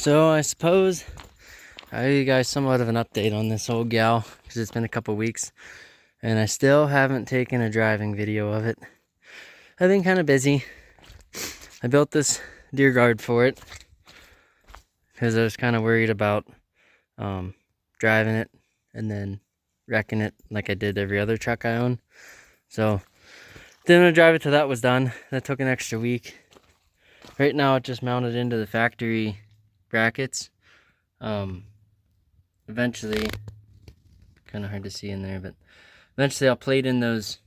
So I suppose I owe you guys somewhat of an update on this old gal, because it's been a couple weeks and I still haven't taken a driving video of it. I've been kind of busy. I built this deer guard for it because I was kind of worried about driving it and then wrecking it like I did every other truck I own. So didn't drive it till that was done. That took an extra week. Right now it just mounted into the factory brackets. Eventually, kind of hard to see in there, but eventually I'll plate in those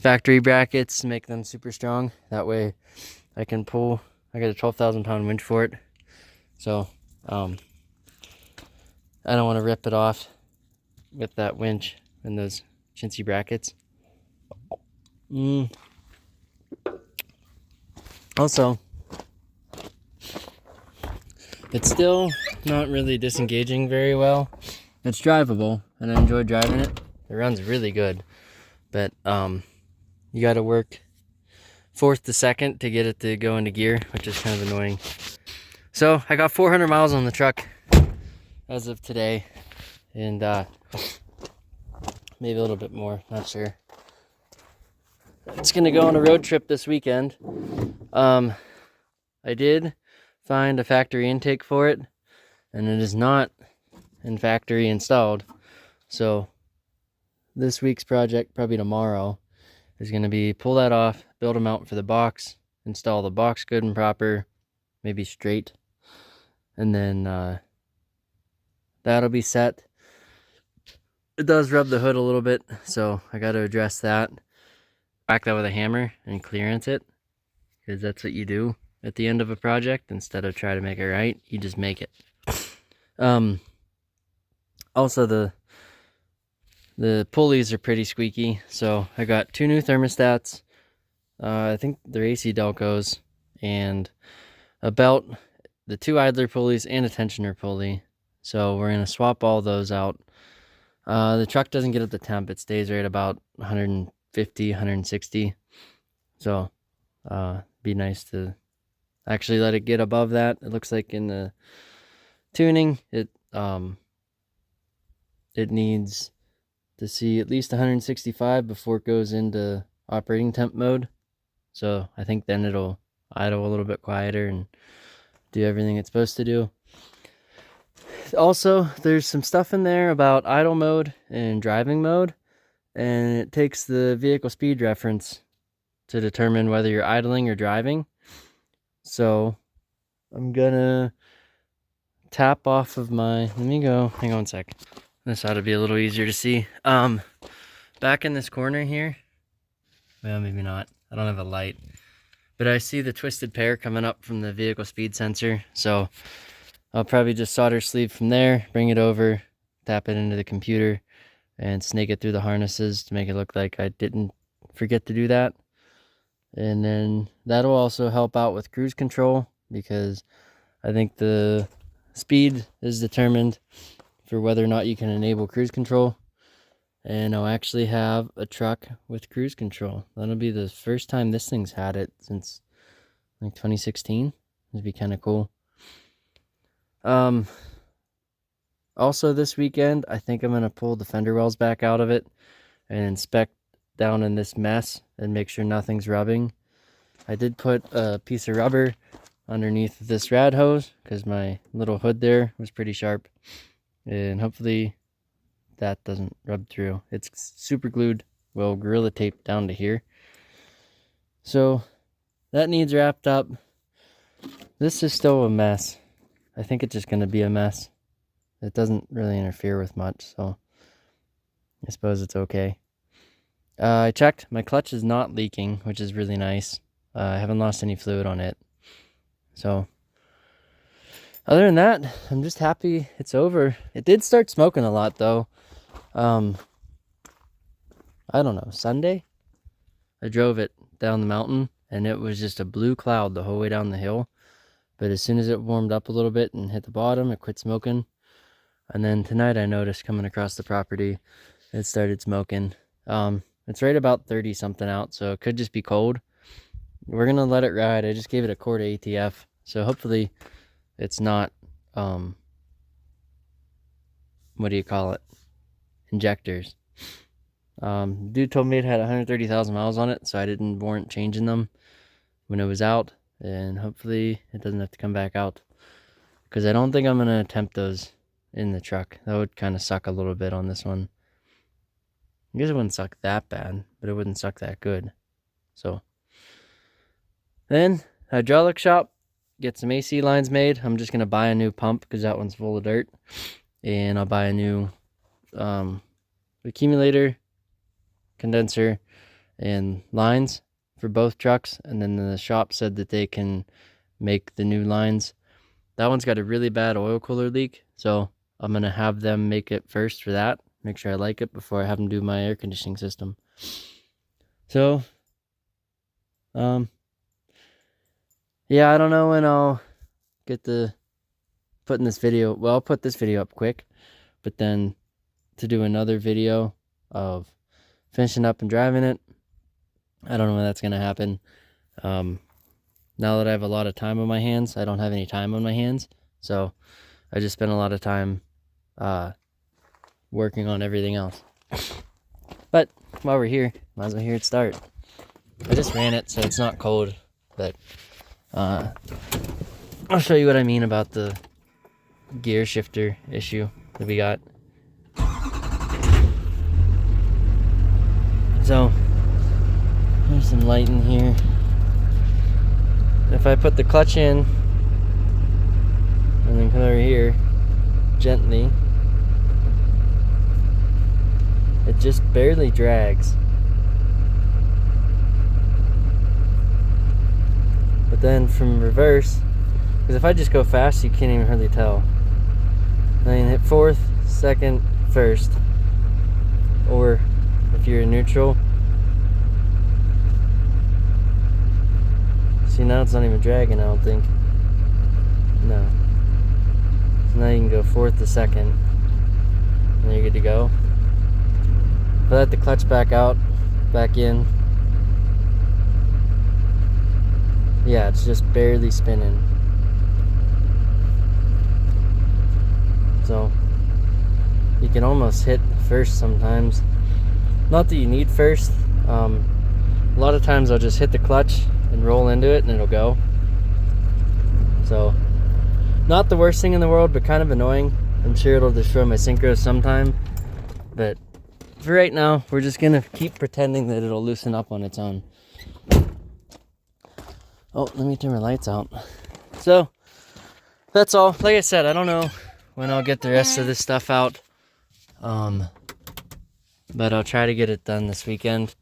factory brackets to make them super strong. That way I can pull. I got a 12,000 pound winch for it, so I don't want to rip it off with that winch and those chintzy brackets. Also, it's still not really disengaging very well. It's drivable and I enjoy driving it. It runs really good, but you got to work fourth to second to get it to go into gear, which is kind of annoying. So I got 400 miles on the truck as of today, and maybe a little bit more, not sure. It's gonna go on a road trip this weekend. I did find a factory intake for it, and it is not in factory installed. So this week's project, probably tomorrow, is going to be pull that off, build a mount for the box, install the box good and proper, maybe straight, and then that'll be set. It does rub the hood a little bit, so I got to address that. Whack that with a hammer and clearance it, because that's what you do at the end of a project. Instead of try to make it right, you just make it. Also, the pulleys are pretty squeaky, so I got 2 new thermostats. I think they're AC Delcos, and a belt, the 2 idler pulleys, and a tensioner pulley. So we're gonna swap all those out. The truck doesn't get up to temp; it stays right about 150, 160. So be nice to actually let it get above that. It looks like in the tuning, it needs to see at least 165 before it goes into operating temp mode. So I think then it'll idle a little bit quieter and do everything it's supposed to do. Also, there's some stuff in there about idle mode and driving mode, and it takes the vehicle speed reference to determine whether you're idling or driving. So I'm gonna tap off of my, let me go, hang on a sec. This ought to be a little easier to see. Back in this corner here, well, maybe not. I don't have a light, but I see the twisted pair coming up from the vehicle speed sensor. So I'll probably just solder sleeve from there, bring it over, tap it into the computer, and snake it through the harnesses to make it look like I didn't forget to do that. And then that'll also help out with cruise control, because I think the speed is determined for whether or not you can enable cruise control. And I'll actually have a truck with cruise control. That'll be the first time this thing's had it since like 2016. It'd be kind of cool. Also this weekend, I think I'm gonna pull the fender wells back out of it and inspect down in this mess and make sure nothing's rubbing. I did put a piece of rubber underneath this rad hose because my little hood there was pretty sharp, and hopefully that doesn't rub through. It's super glued, well, Gorilla Tape down to here. So that needs wrapped up. This is still a mess. I think it's just going to be a mess. It doesn't really interfere with much, so I suppose it's okay. I checked. My clutch is not leaking, which is really nice. I haven't lost any fluid on it. So other than that, I'm just happy it's over. It did start smoking a lot, though. I don't know, Sunday? I drove it down the mountain, and it was just a blue cloud the whole way down the hill. But as soon as it warmed up a little bit and hit the bottom, it quit smoking. And then tonight I noticed coming across the property, it started smoking. It's right about 30 something out, so it could just be cold. We're gonna let it ride. I just gave it a quart of ATF, so hopefully It's not, what do you call it? Injectors. Dude told me it had 130,000 miles on it, so I didn't warrant changing them when it was out, and hopefully it doesn't have to come back out, because I don't think I'm going to attempt those in the truck. That would kind of suck a little bit on this one. I guess it wouldn't suck that bad, but it wouldn't suck that good. So then hydraulic shop, get some AC lines made. I'm just going to buy a new pump because that one's full of dirt, and I'll buy a new accumulator, condenser, and lines for both trucks. And then the shop said that they can make the new lines. That one's got a really bad oil cooler leak, so I'm gonna have them make it first for that, make sure I like it before I have them do my air conditioning system. So yeah, I don't know when I'll get to putting this video. Well, I'll put this video up quick, but then to do another video of finishing up and driving it, I don't know when that's gonna happen. Now that I have a lot of time on my hands, I don't have any time on my hands, so I just spend a lot of time working on everything else. But while we're here, might as well hear it start. I just ran it so it's not cold, but I'll show you what I mean about the gear shifter issue that we got. So there's some light in here. If I put the clutch in and then come over here gently, it just barely drags. But then from reverse, because if I just go fast, you can't even hardly tell. Now you can hit fourth, second, first, or if you're in neutral. See, now it's not even dragging, I don't think. No. So now you can go fourth to second, and you're good to go. If I let the clutch back out, back in, yeah, it's just barely spinning. So you can almost hit first sometimes. Not that you need first. A lot of times I'll just hit the clutch and roll into it and it'll go. So not the worst thing in the world, but kind of annoying. I'm sure it'll destroy my synchro sometime, but for right now we're just gonna keep pretending that it'll loosen up on its own. Oh, let me turn my lights out. So that's all. Like I said, I don't know when I'll get the rest of this stuff out, but I'll try to get it done this weekend.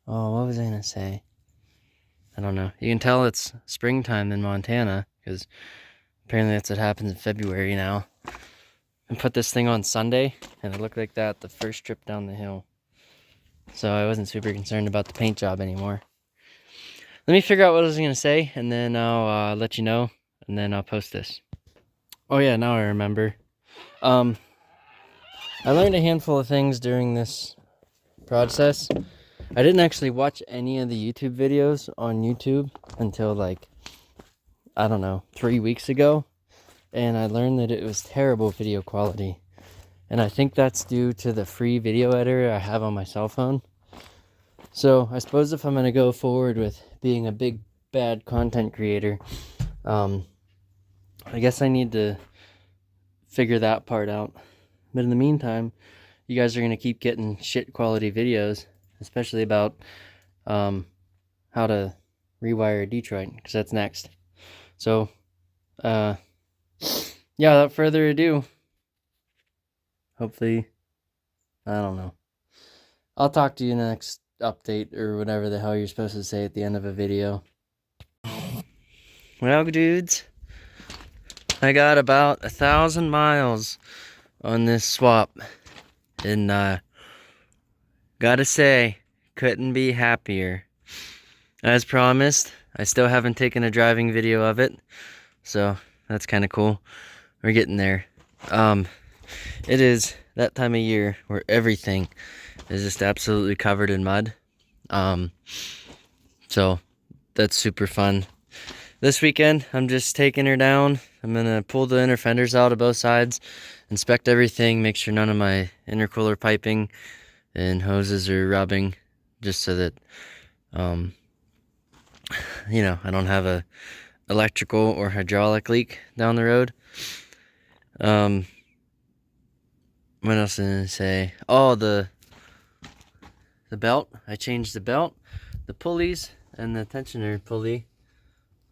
What was I gonna say? I don't know. You can tell it's springtime in Montana, because apparently that's what happens in February now. I put this thing on Sunday, and it looked like that the first trip down the hill. So I wasn't super concerned about the paint job anymore. Let me figure out what I was gonna say, and then I'll let you know, and then I'll post this. Oh yeah, now I remember. I learned a handful of things during this process. I didn't actually watch any of the YouTube videos on YouTube until like, I don't know, 3 weeks ago. And I learned that it was terrible video quality. And I think that's due to the free video editor I have on my cell phone. So I suppose if I'm going to go forward with being a big bad content creator, I guess I need to figure that part out. But in the meantime, you guys are going to keep getting shit quality videos, especially about how to rewire a Detroit, because that's next. So yeah, without further ado, hopefully, I don't know, I'll talk to you next update, or whatever the hell you're supposed to say at the end of a video. Well, dudes, I got about 1,000 miles on this swap, and gotta say, couldn't be happier. As promised, I still haven't taken a driving video of it, so that's kind of cool. We're getting there. It is that time of year where everything is just absolutely covered in mud. So that's super fun. This weekend, I'm just taking her down. I'm gonna pull the inner fenders out of both sides, inspect everything, make sure none of my intercooler piping and hoses are rubbing, just so that, you know, I don't have a electrical or hydraulic leak down the road. What else did I say? Oh, the belt. I changed the belt, the pulleys, and the tensioner pulley,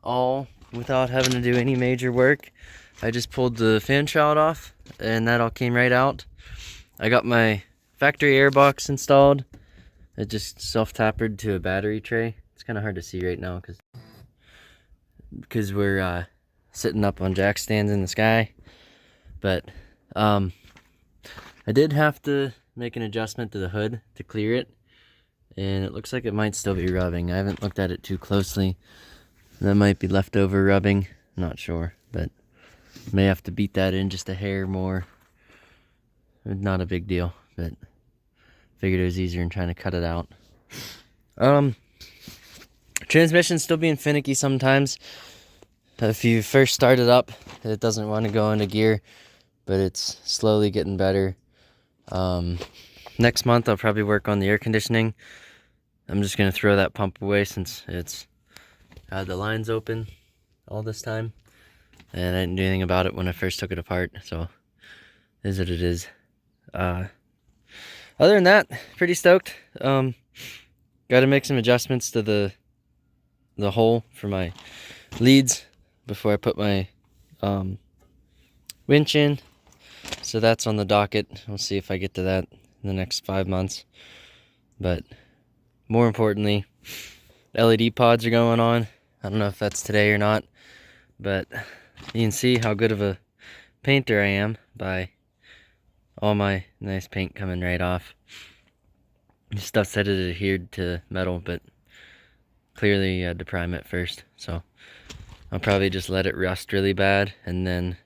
all without having to do any major work. I just pulled the fan shroud off, and that all came right out. I got my factory air box installed. It just self-tapered to a battery tray. It's kind of hard to see right now because we're sitting up on jack stands in the sky. But I did have to make an adjustment to the hood to clear it, and it looks like it might still be rubbing. I haven't looked at it too closely. That might be leftover rubbing, not sure, but may have to beat that in just a hair more. Not a big deal, but figured it was easier than trying to cut it out. Transmission's still being finicky sometimes. If you first start it up, it doesn't want to go into gear, but it's slowly getting better. Next month I'll probably work on the air conditioning. I'm just going to throw that pump away since it's had the lines open all this time, and I didn't do anything about it when I first took it apart, so it is what it is. Other than that, pretty stoked. Got to make some adjustments to the hole for my leads before I put my winch in, so that's on the docket. We'll see if I get to that in the next 5 months. But more importantly, LED pods are going on. I don't know if that's today or not, but you can see how good of a painter I am by all my nice paint coming right off. This stuff said it adhered to metal, but clearly you had to prime it first, so I'll probably just let it rust really bad and then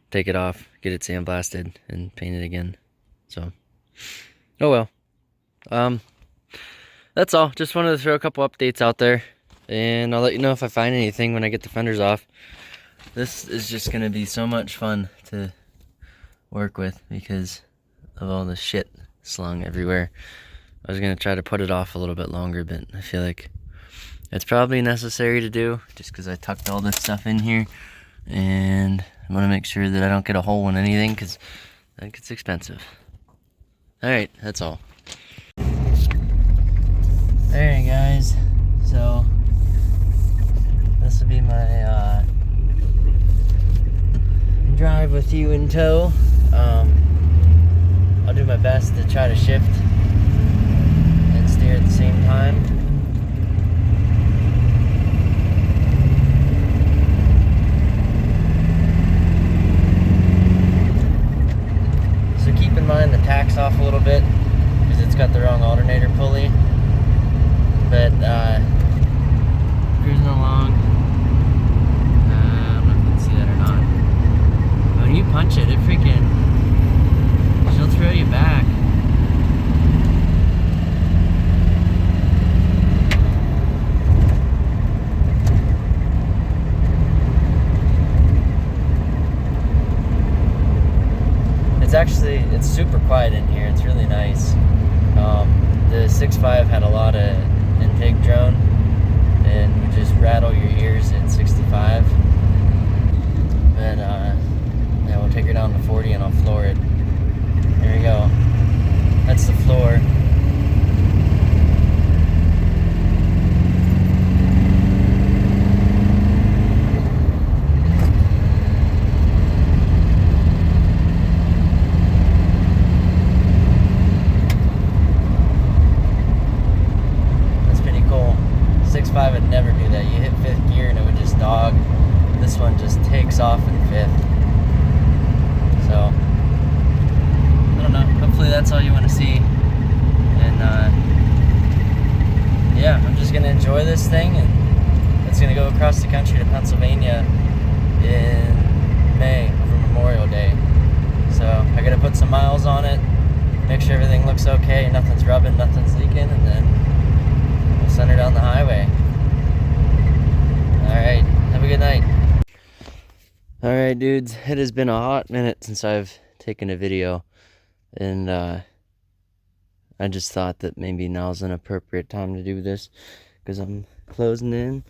take it off, get it sandblasted, and paint it again. So, oh well. That's all. Just wanted to throw a couple updates out there, and I'll let you know if I find anything when I get the fenders off. This is just going to be so much fun to work with because of all the shit slung everywhere. I was going to try to put it off a little bit longer, but I feel like it's probably necessary to do just because I tucked all this stuff in here, and I want to make sure that I don't get a hole in anything because that gets expensive. Alright, that's all. Alright guys, so this will be my drive with you in tow. I'll do my best to try to shift and steer at the same time. So keep in mind the tack's off a little bit because it's got the wrong alternator pulley. But cruising along. I don't know if you can see that or not. When you punch it, it freaking, she'll throw you back. It's super quiet in here. It's really nice. The 6.5 had a lot of intake drone and would just rattle your ears at 65. But yeah, we'll take her down to 40 and I'll floor it. There we go. That's the floor. Would never do that. You hit 5th gear and it would just dog. This one just takes off in 5th. So, I don't know. Hopefully that's all you want to see. And yeah, I'm just going to enjoy this thing, and it's going to go across the country to Pennsylvania in May for Memorial Day. So, I got to put some miles on it, make sure everything looks okay, nothing's rubbing, nothing's leaking, and then we'll send her down the highway. Alright dudes, it has been a hot minute since I've taken a video, and I just thought that maybe now's an appropriate time to do this, because I'm closing in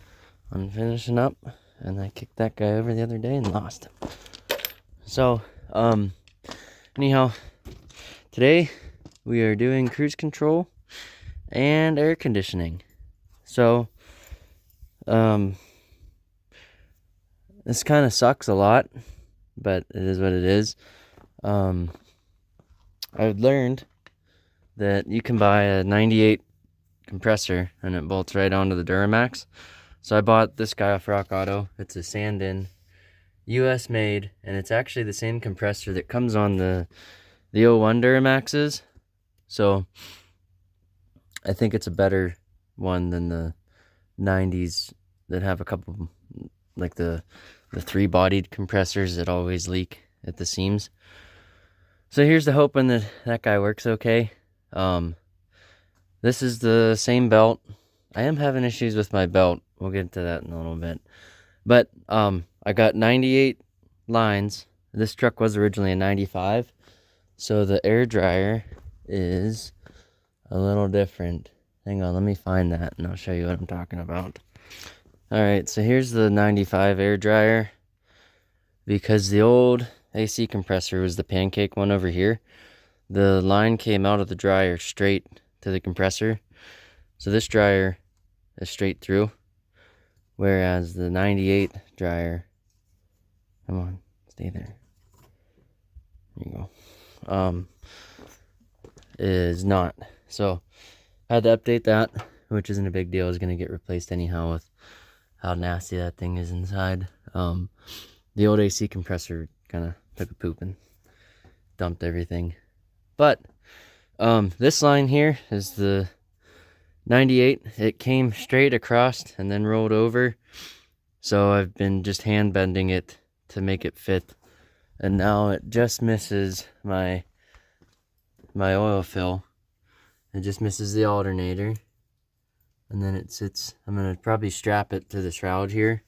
on finishing up, and I kicked that guy over the other day and lost him. So, anyhow, today we are doing cruise control and air conditioning. So, this kind of sucks a lot, but it is what it is. I've learned that you can buy a 98 compressor and it bolts right onto the Duramax. So I bought this guy off Rock Auto. It's a sand-in, US made, and it's actually the same compressor that comes on the 01 Duramaxes. So I think it's a better one than the 90s that have a couple, like the three-bodied compressors that always leak at the seams. So here's the hoping that that guy works okay. This is the same belt. I am having issues with my belt. We'll get to that in a little bit. But I got 98 lines. This truck was originally a 95. So the air dryer is a little different. Hang on, let me find that and I'll show you what I'm talking about. Alright, so here's the 95 air dryer. Because the old AC compressor was the pancake one over here, the line came out of the dryer straight to the compressor. So this dryer is straight through, whereas the 98 dryer, come on, stay there. There you go. Is not. So I had to update that, which isn't a big deal. It's going to get replaced anyhow with how nasty that thing is inside. The old AC compressor kind of took a poop and dumped everything. But this line here is the 98. It came straight across and then rolled over. So I've been just hand bending it to make it fit. And now it just misses my oil fill. It just misses the alternator. And then it sits, I'm going to probably strap it to the shroud here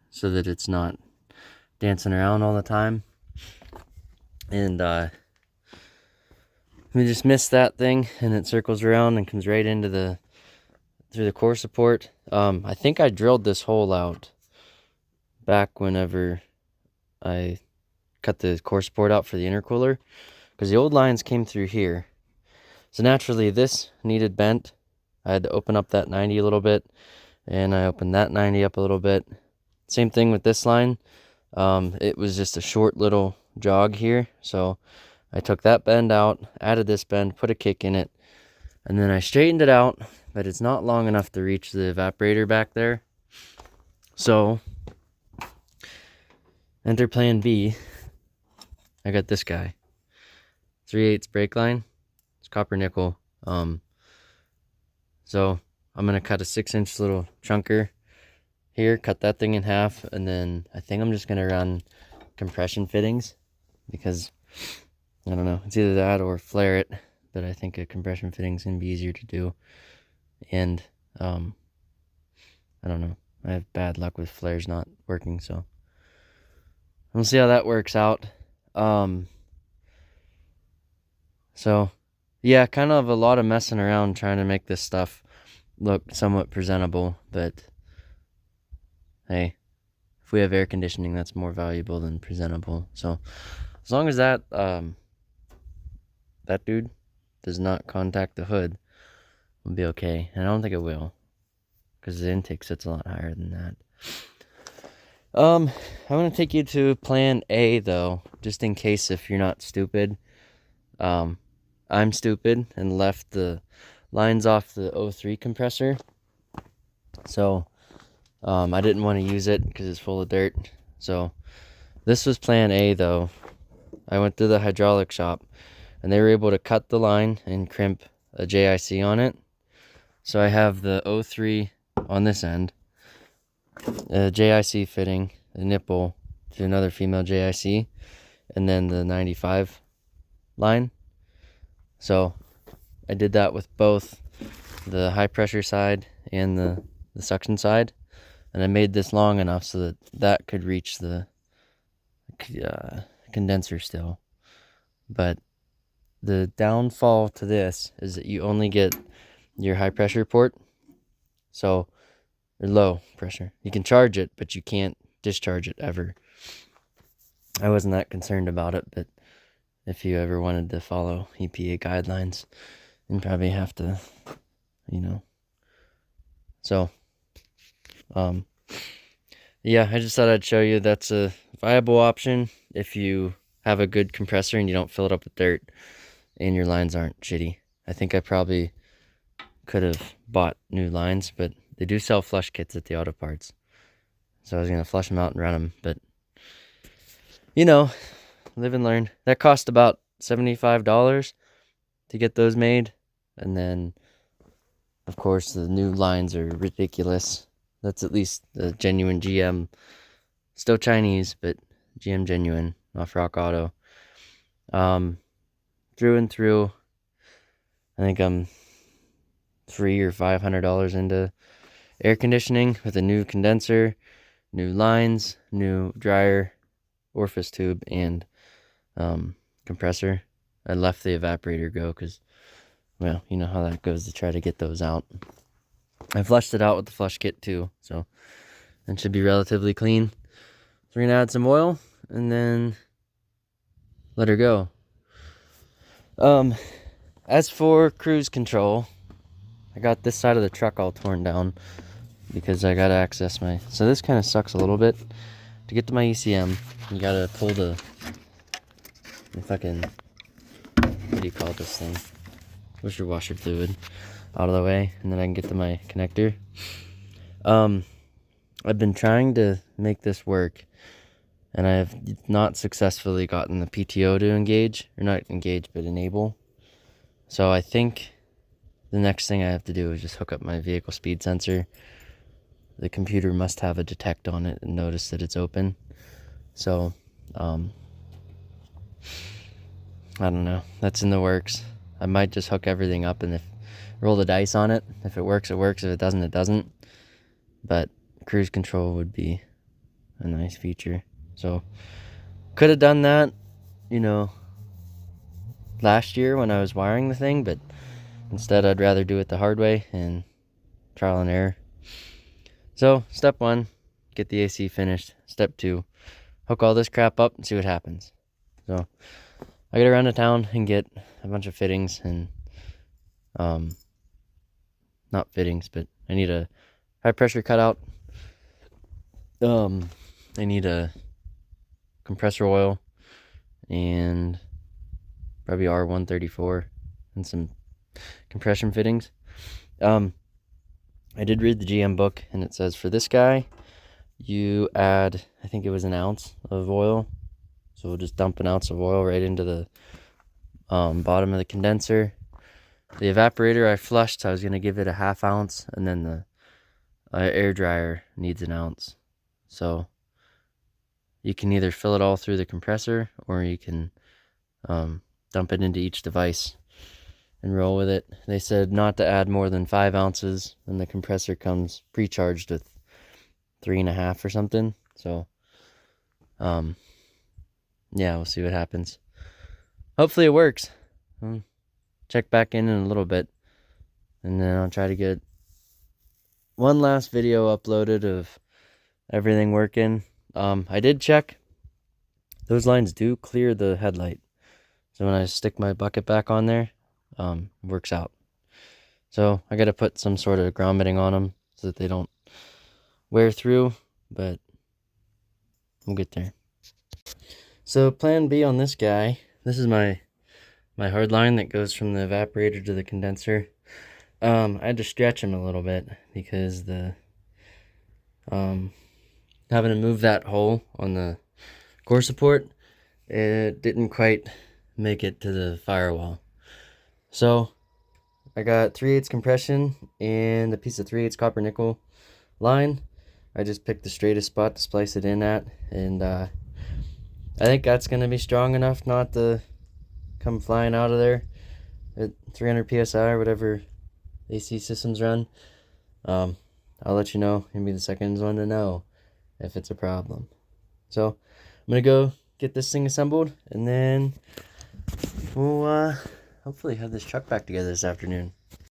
so that it's not dancing around all the time. And we just missed that thing, and it circles around and comes right into through the core support. I think I drilled this hole out back whenever I cut the core support out for the intercooler, because the old lines came through here. So naturally this needed bent. I had to open up that 90 a little bit, and I opened that 90 up a little bit. Same thing with this line. It was just a short little jog here, so I took that bend out, added this bend, put a kick in it, and then I straightened it out, but it's not long enough to reach the evaporator back there. So enter plan B. I got this guy, 3/8 brake line. It's copper nickel. So I'm gonna cut a 6-inch little chunker here, cut that thing in half, and then I think I'm just gonna run compression fittings, because I don't know, it's either that or flare it, but I think a compression fitting is gonna be easier to do. And I don't know, I have bad luck with flares not working, so we'll see how that works out. So yeah, kind of a lot of messing around trying to make this stuff look somewhat presentable, but hey, if we have air conditioning, that's more valuable than presentable. So as long as that that dude does not contact the hood, we'll be okay. And I don't think it will, because the intake sits a lot higher than that. I want to take you to plan A though, just in case if you're not stupid. I'm stupid and left the lines off the 03 compressor. So I didn't want to use it because it's full of dirt. So this was plan A though. I went to the hydraulic shop and they were able to cut the line and crimp a JIC on it. So I have the 03 on this end, a JIC fitting, a nipple to another female JIC, and then the 95 line. So I did that with both the high pressure side and the suction side, and I made this long enough so that that could reach the condenser still. But the downfall to this is that you only get your high pressure port, so, or low pressure. You can charge it, but you can't discharge it ever. I wasn't that concerned about it, but if you ever wanted to follow EPA guidelines, you probably have to, you know. So, yeah, I just thought I'd show you that's a viable option if you have a good compressor and you don't fill it up with dirt and your lines aren't shitty. I think I probably could have bought new lines, but they do sell flush kits at the auto parts. So I was going to flush them out and run them, but, you know, live and learn. That cost about $75 to get those made. And then, of course, the new lines are ridiculous. That's at least the genuine GM. Still Chinese, but GM genuine off Rock Auto. Through and through, I think I'm $300 or $500 into air conditioning with a new condenser, new lines, new dryer, orifice tube, and compressor. I left the evaporator go because, well, you know how that goes to try to get those out. I flushed it out with the flush kit too, so it should be relatively clean. So we're gonna add some oil and then let her go. As for cruise control, I got this side of the truck all torn down because I gotta access my, so this kind of sucks a little bit. To get to my ECM, you gotta pull the fucking, what do you call this thing? What's your washer fluid out of the way, and then I can get to my connector. I've been trying to make this work, and I have not successfully gotten the PTO to engage, or not engage, but enable. So I think the next thing I have to do is just hook up my vehicle speed sensor. The computer must have a detect on it and notice that it's open. So, I don't know. That's in the works. I might just hook everything up and roll the dice on it. If it works, it works. If it doesn't, it doesn't. But cruise control would be a nice feature. So, could have done that, you know, last year when I was wiring the thing, but instead I'd rather do it the hard way and trial and error. So, step 1, get the AC finished. Step 2, hook all this crap up and see what happens. So, I gotta run to town and get a bunch of fittings and, not fittings, but I need a high pressure cutout. I need a compressor oil and probably R134 and some compression fittings. I did read the GM book, and it says for this guy, you add, I think it was an ounce of oil. So we'll just dump an ounce of oil right into the bottom of the condenser. The evaporator I flushed, so I was going to give it a ½ ounce, and then the air dryer needs an ounce. So you can either fill it all through the compressor, or you can dump it into each device and roll with it. They said not to add more than 5 ounces, and the compressor comes pre-charged with 3.5 or something. So, yeah, we'll see what happens. Hopefully it works. Check back in a little bit, and then I'll try to get one last video uploaded of everything working. I did check. Those lines do clear the headlight. So when I stick my bucket back on there, works out. So I got to put some sort of grommeting on them so that they don't wear through, but we'll get there. So plan B on this guy, this is my hard line that goes from the evaporator to the condenser. I had to stretch him a little bit because the having to move that hole on the core support, it didn't quite make it to the firewall. So I got 3/8 compression and a piece of 3/8 copper nickel line. I just picked the straightest spot to splice it in at, and I think that's going to be strong enough not to come flying out of there at 300 psi or whatever AC systems run. I'll let you know. You'll be the second one to know if it's a problem. So I'm going to go get this thing assembled, and then we'll hopefully have this truck back together this afternoon.